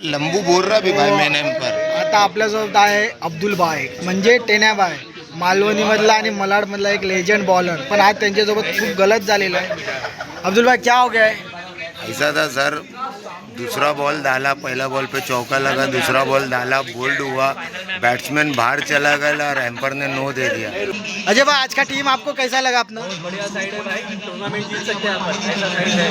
लंबू बोल रहा भी भाई मैंने पर. आता आपल्यासोबत आहे अब्दुल बाय म्हणजे टेन्या बाय, मालवणी मधला आणि मलाड मधला एक लेजंड बॉलर. पण आज त्यांच्यासोबत खूप गलत झालेलं आहे. अब्दुल भाई क्या हो गया है? ऐसा था सर, दूसरा बॉल डाला, पहला बॉल पे चौका लगा, दूसरा बॉल डाला, बोल्ड हुआ, बैट्समैन बाहर चला गया और एम्पर ने नो दे दिया. अजय भाई आज का टीम आपको कैसा लगा अपना? बढ़िया साइड है भाई, टूर्नामेंट जीत सकते हैं अपन, ऐसा साइड है।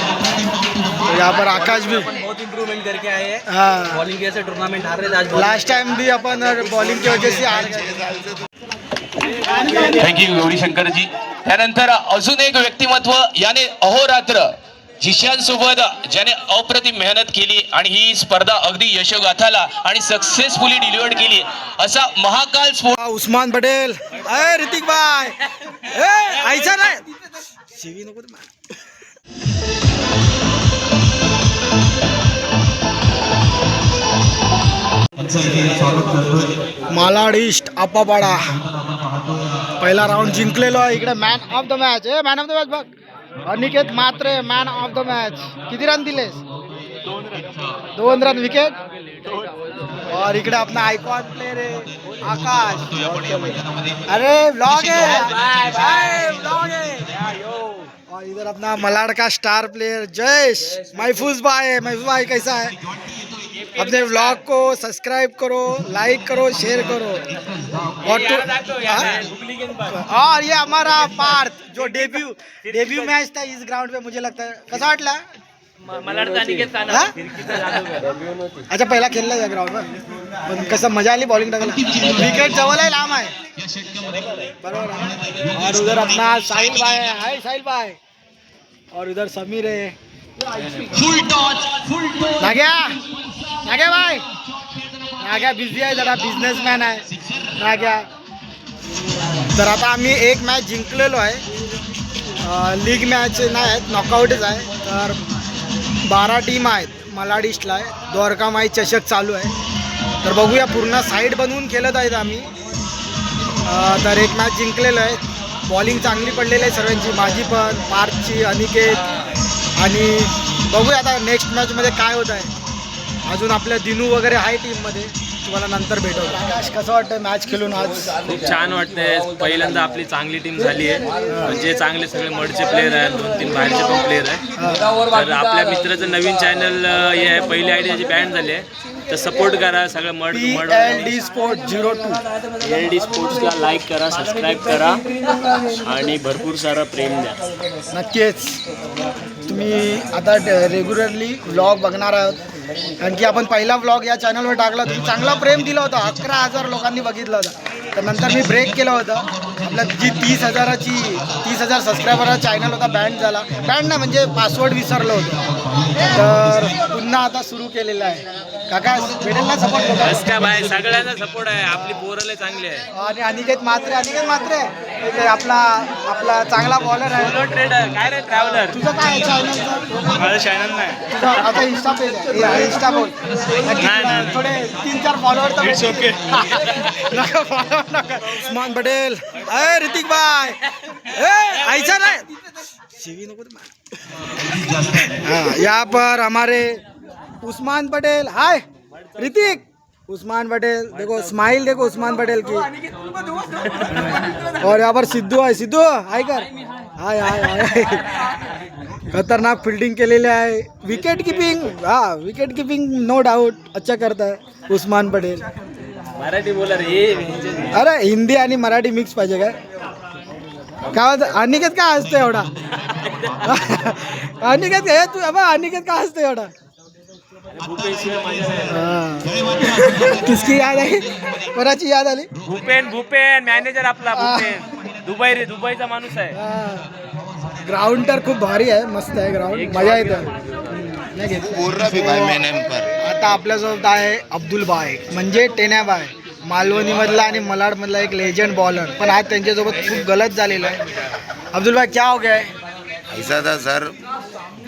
तो यहाँ पर आकाश भी अपन बहुत इंप्रूवमेंट करके आए हैं। हाँ, बॉलिंग कैसे टूर्नामेंट हार रहे थे, आज लास्ट टाइम भी अपन बॉलिंग की वजह से हार गए. थँक्यू गौरीशंकर जी. त्यानंतर अजून एक व्यक्तिमत्व याने अहोरात्र शिष्यांसोबत ज्याने अप्रतिम मेहनत केली आणि ही स्पर्धा अगदी यशोगाथाला आणि सक्सेसफुली डिलिव्हर्ड केली असा महाकाल स्पोर्ट. उस्मान पटेल, अरे ऋतिक भाई, ऐसा नाही शिवी नको ते मालाड ईस्ट आपापाडा पहिला राऊंड जिंकलेलो आहे. इकडे man of the match, man of the match बघ अनिकेत मात्रे, मॅन ऑफ द मॅच. किती रन दिलेस? 2 run wicket. और इकडे अपना आयकॉन प्लेयर है आकाश. अरे व्लॉग है व्लॉग है. और इधर अपना मलाड का स्टार प्लेयर जयेश. महफूज भाई कैसा है? अपने व्लॉग को सब्सक्राइब करो, लाइक करो, शेयर करो. और ये हमारा पार्थ जो डेब्यू मैच था इस ग्राउंड पे, मुझे लगता है कसा वाटला? अच्छा पहिला खेळला या ग्राउंड वर, पण कसं मजा आली बॉलिंग टाकायला. विकेट जवळ आहे, लांब आहे, बरोबर आहे. और उधर अपना साहिल भाई है, हाय साहिल भाई. और उधर समीर है. नाग्या भाई, नाग्या बिझी आहे जरा, बिझनेसमॅन आहे नाग्या. तर आता आम्ही एक मॅच जिंकलेलो आहे. लीग मॅच नाही आहेत, नॉकआउटच आहे. तर 12 टीम आहेत. मलाड ईस्टला आहे, द्वारकामाई चषक चालू आहे. तर बघूया, पूर्ण साईड बनवून खेळत आहेत आम्ही. तर एक मॅच जिंकलेलं आहे. बॉलिंग चांगली पडलेली आहे सर्वांची, माझी पण, पार्थची, अनिकेत. आणि बघूया आता नेक्स्ट मॅचमध्ये काय होत आहे. अजून आपल्या दिनू वगैरे आहे टीममध्ये, तुम्हाला नंतर भेटवतो. आकाश कसं वाटतं मॅच खेळून आज? खूप छान वाटतंय. पहिल्यांदा आपली चांगली टीम झाली आहे. म्हणजे चांगले सगळे मडचे प्लेयर आहेत, 2-3 बाहेरचे पण प्लेयर आहेत. तर आपल्या मित्राचं नवीन चॅनल हे आहे, पहिली आयडी त्याची बॅन झाली आहे, तर सपोर्ट करा सगळं. LD Sport 02 LD स्पोर्ट्सला लाईक करा, सबस्क्राईब करा आणि भरपूर सारं प्रेम द्या. नक्कीच. तुम्ही आता रेग्युलरली व्लॉग बघणार आहात, कारण की आपण पहिला व्लॉग या चॅनलवर टाकला. तुम्ही चांगला प्रेम दिला होता, 11,000 लोकांनी बघितलं होतं. तर नंतर मी ब्रेक केलं होतं. आपलं जी 30,000 सबस्क्रायबरचा चॅनल होता, बँड झाला. बँड नाही म्हणजे पासवर्ड विसरलं होतं. तर पुन्हा आता सुरू केलेलं आहे. काका भेटेल ना सपोर्ट? का बाय, सगळ्यांना सपोर्ट आहे. आपली पोरले चांगली आहे. आणि अनिकेत मात्रे आपला चांगला बॉलर आहे. ट्रेडर काय रे, ट्रॅव्हलर. तुझं काय आहे चॅनलचं? माझं चॅनल नाही. तुझं आता इंस्टा पेज आहे, इंस्टा बोल. थोडे 3-4 फॉलोअर तर नका फॉलोअर नका. उस्मान पटेल, अरे ऋतिक भाई, ऐसा नाही शिवी नको ते. हाँ, यहाँ पर हमारे उस्मान पटेल, हाय ऋतिक. उस्मान पटेल देखो, स्माइल देखो उस्मान पटेल की. और यहाँ पर सिद्धू आहे, सिद्धू हाय कर. हाय हाय हाय. खतरनाक फील्डिंग केलेली आहे. विकेट किपिंग, हाँ विकेट किपिंग नो डाऊट अच्छा करता है उस्मान पटेल. मराठी बोलर हे. अरे हिंदी आणि मराठी मिक्स पाहिजे काय? काय अनिकेत काय हसतोय एवढा? अनिकेत हे तू अबा, अनिकेत काय हसतोय एवढा? किसकी याद आई? कोणाची याद आली? भूपेन मॅनेजर आपला भूपेन. दुबईचा माणूस आहे. ग्राउंड तर खूप भारी आहे, मस्त आहे ग्राउंड, मजा येते. बोल रहा भी भाई मैंने पर. आता आपल्यासोबत आहे अब्दुल बाय म्हणजे टेन्या बाय, मालवणी मधला आणि मलाड मधला एक लेजंड बॉलर. पण आज त्यांच्यासोबत खूप गलत झालेलं आहे. अब्दुल भाई क्या हो गया है? ऐसा था सर,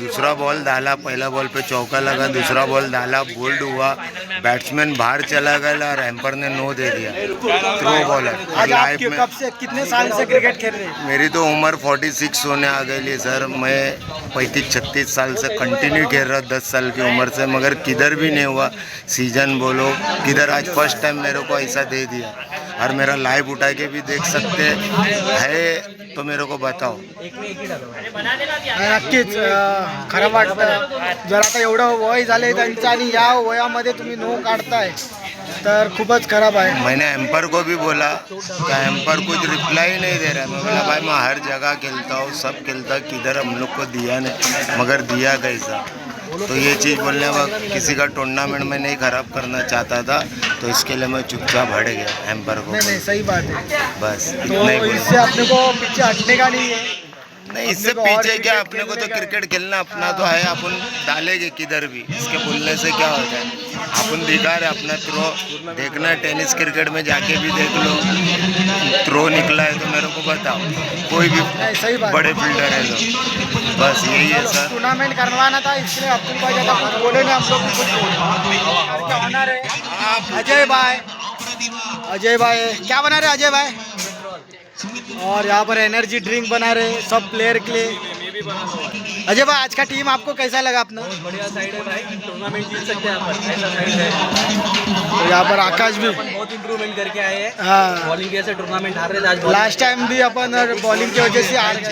दूसरा बॉल डाला, पहला बॉल पे चौका लगा, दूसरा बॉल डाला, बोल्ड हुआ, बैट्समैन बाहर चला गया और एम्पर ने नो दे दिया, थ्रो बॉलर। आज आप लाइफ में कब से कितने साल से क्रिकेट खेल रहे हैं? मेरी तो उम्र 46 होने आ गई सर। मैं 35-36 साल से कंटिन्यू खेल रहा, 10 साल की उम्र से, मगर किधर भी नहीं हुआ सीजन बोलो किधर। आज फर्स्ट टाइम मेरे को ऐसा दे दिया, और मेरा लाइव उठा के भी देख सकते है तो मेरे को बताओ। नक्कीच खरं वाटतं जर आता एवढं वय झालंय त्यांचं आणि या वयामध्ये तुम्ही नो काढताय तर खूपच खराब आहे। मैंने एम्पर को भी बोला कि एम्पर कुछ रिप्लाई नहीं दे रहा है। मैं बोला भाई मैं हर जगह खेलता हूँ, सब खेलता, किधर हम लोग को दिया नहीं, मगर दिया कैसा। तो ये चीज़ बोलने वक्त किसी का टूर्नामेंट में नहीं ख़राब करना चाहता था, तो इसके लिए मैं चुपचाप हट गया एम्पर को। नहीं सही बात है। बस तो इतना ही बोलना। इससे अपने को पीछे हटने का नहीं है। नहीं, इससे पीछे क्या, अपने को तो क्रिकेट खेलना अपना तो है, अपन डालेंगे किधर भी, इसके बोलने से क्या होता है। अपन दिखा रहे अपना थ्रो देखना है, टेनिस क्रिकेट में जाके भी देख लो, थ्रो निकला है तो मेरे को बताओ, कोई भी नहीं सही बात बड़े फील्डर है तो बस यही है सर। टूर्नामेंट करवाना था इसलिए अब्दुल भाई ज्यादा कुछ बोले नहीं, हम लोग भी कुछ बोले। क्या बना रहे अजय भाई क्या बना रहे अजय भाई? और यहाँ पर एनर्जी ड्रिंक बना रहे सब प्लेयर के लिए। अजय भाई आज का टीम आपको कैसा लगा अपना? बढ़िया साइड है भाई, टूर्नामेंट जीत सकते हैं अपन, ऐसा साइड है। तो यहाँ पर आकाश भी बहुत इंप्रूवमेंट करके आए हैं। हाँ, बॉलिंग कैसे टूर्नामेंट हार रहे थे, आज लास्ट टाइम भी अपन बॉलिंग की वजह से हार गए।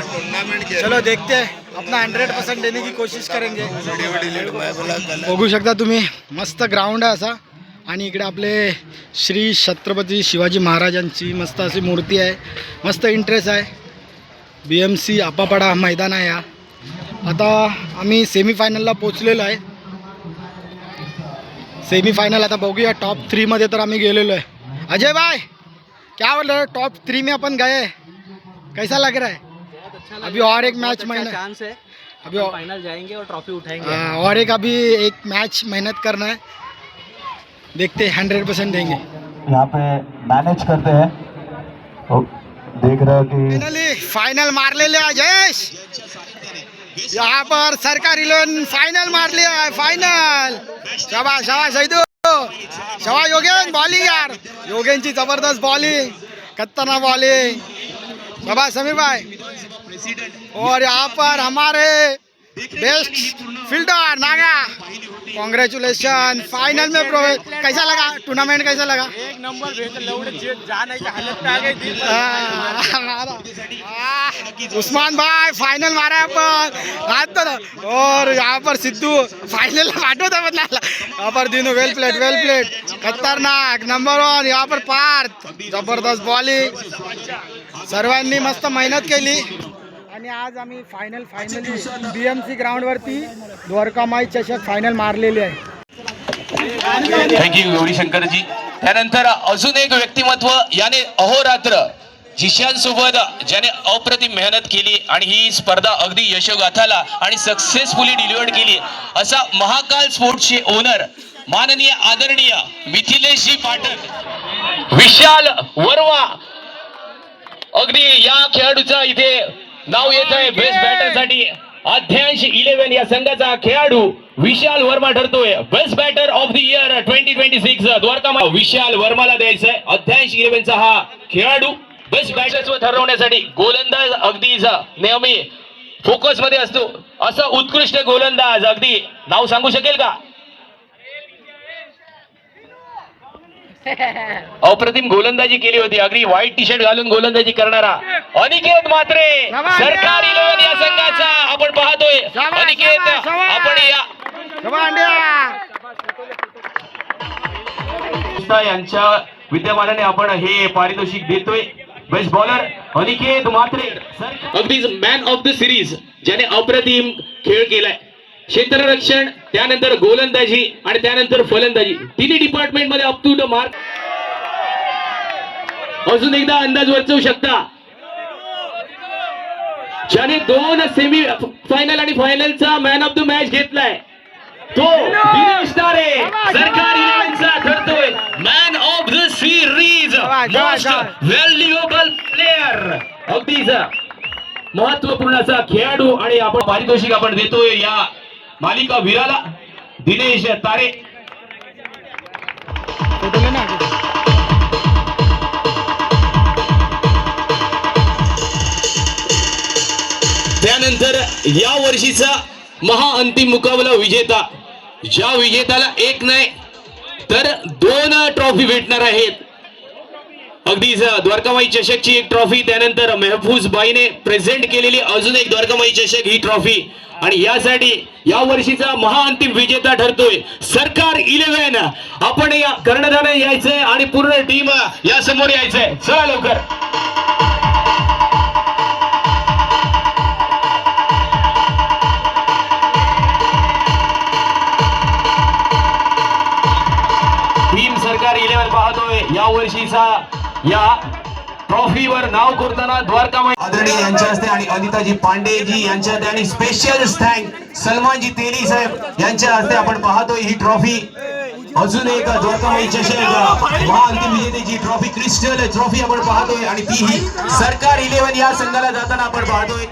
टूर्नामेंट चलो देखते हैं, अपना 100% देने की कोशिश करेंगे। डिलीट बोला कल बघू शकता तुम्ही मस्त ग्राउंड आहे असा, आणि इकडे आपले श्री छत्रपती शिवाजी महाराजांची मस्त अशी मूर्ती आहे, मस्त इंटरेस्ट आहे। BMC आपापडा मैदान आहे हा। आता आम्ही सेमीफायनलला पोचलेलो आहे। सेमीफाइनल आता बघूया टॉप 3 मध्ये तर आम्ही गेलेलो आहे। अजय भाई क्या बोल रहे हो, टॉप 3 में अपन गए, कैसा लग रहा है? अभी और एक मैच चांस है, अभी फाइनल जाएंगे और ट्रॉफी उठाएंगे। और एक अभी एक मैच मेहनत करना है, देखते 100% देंगे। यहाँ पे मैनेज करते हैं, तो देख रहे हो कि फाइनली फाइनल मार ले लिया जयेश, यहाँ पर सरकारी लोन फाइनल मार लिया है, फाइनल। शाबाश शाबाश सैदू, शाबाश योगेन, बॉलिंग यार, योगेनची जबरदस्त बॉलिंग, खतरनाक बॉलिंग, शाबाश समीर भाई। और यहाँ पर हमारे best fielder Naga, congratulation, final में प्रवेश। कैसा लगा टूर्नामेंट, कैसा लगा? एक नंबर जाने की हालत पे आ गई थी। उस्मान भाई फाइनल मारा है अपन आज तो। और यहाँ पर सिद्धू फाइनल पाठवता बदला, यहाँ पर दिनू वेल प्लेट खतरनाक नंबर 1। यहाँ पर पार्थ जबरदस्त बॉलिंग, सर्वांनी मस्त मेहनत केली आणि आज आम्ही फायनली BMC ग्राउंडवरती द्वारकामाई चषक फायनल मारलेली आहे। थँक्यू गौरीशंकरजी। त्यानंतर अजून एक व्यक्तिमत्व, याने अहोरात्र शिष्यांसोबत ज्याने अप्रतिम मेहनत केली आणि ही स्पर्धा अगदी यशोगाथाला आणि सक्सेसफुली डिलिव्हर्ड केली, असा महाकाल स्पोर्ट्सचे ओनर माननीय आदरणीय मिथिलेशजी पाठक, विशाल वर्मा, अगदी या खेळाडूचा इथे नाव येत आहे बेस्ट बॅटरसाठी। अध्यांश 11 या संघाचा खेळाडू विशाल वर्मा ठरतोय best batter of the year 2026 Dwarka. Vishal वर्माला द्यायचा आहे अध्यांश 11चा हा खेळाडू बेस्ट बॅटर्सवर ठरवण्यासाठी। गोलंदाज अगदी नेहमी फोकस मध्ये असतो, असा उत्कृष्ट गोलंदाज, अगदी नाव सांगू शकेल का? अप्रतिम गोलंदाजी केली होती, अगदी व्हाईट टी शर्ट घालून गोलंदाजी करणारा अनिकेत म्हात्रे, सरकारी 11 या संघाचा आपण पाहतोय। अनिकेत आपण यांच्या विद्यमानाने आपण हे पारितोषिक देतोय। बेस्ट बॉलर अनिकेत म्हात्रे, अगदी मॅन ऑफ द सिरीज, ज्याने अप्रतिम खेळ केलाय। क्षेत्ररक्षण, त्यानंतर गोलंदाजी आणि त्यानंतर फलंदाजी, तिन्ही डिपार्टमेंट मध्ये अप टू द मार्क। अजून एकदा अंदाज वर्चवू शकता, ज्याने 2 सेमी फायनल आणि फायनलचा मॅन ऑफ द मॅच घेतलाय, तो दिनेश तारे, सरकारी 11चा ठरतोय man of the series, most valuable player. अगदीच महत्वपूर्ण असा खेळाडू आणि आपण पारितोषिक आपण देतोय या मालिका वीराला दिनेश तारे. फोटो ले ना. त्यानंतर या वर्षीचा महाअंतिम मुकाबला विजेता, ज्या विजेत्याला एक नाही तर 2 ट्रॉफी भेटणार आहेत. अगदीच द्वारकामाई चषकची एक ट्रॉफी, त्यानंतर मेहफूज बाईने प्रेझेंट केलेली अजून एक द्वारकामाई चषक ही ट्रॉफी. आणि यासाठी या वर्षीचा महाअंतिम विजेता ठरतोय सरकार 11. आपण या कर्णधार यायचंय आणि पूर्ण टीम या समोर यायचंय. चला लवकर. टीम सरकार 11 पाहतोय या वर्षीचा या ट्रॉफीवर नाव करताना द्वारकामाई आदरणीय यांच्या हस्ते आणि अनिताजी पांडेजी यांच्या हस्ते आणि स्पेशल थँक सलमानजी तेली साहेब यांच्या हस्ते आपण पाहतोय ही ट्रॉफी. अजून एक द्वारकामाई चषक महाअंतिम विजेतेची ट्रॉफी, क्रिस्टल ट्रॉफी आपण पाहतोय आणि ती ही सरकार 11 या संघाला जाताना आपण पाहतोय.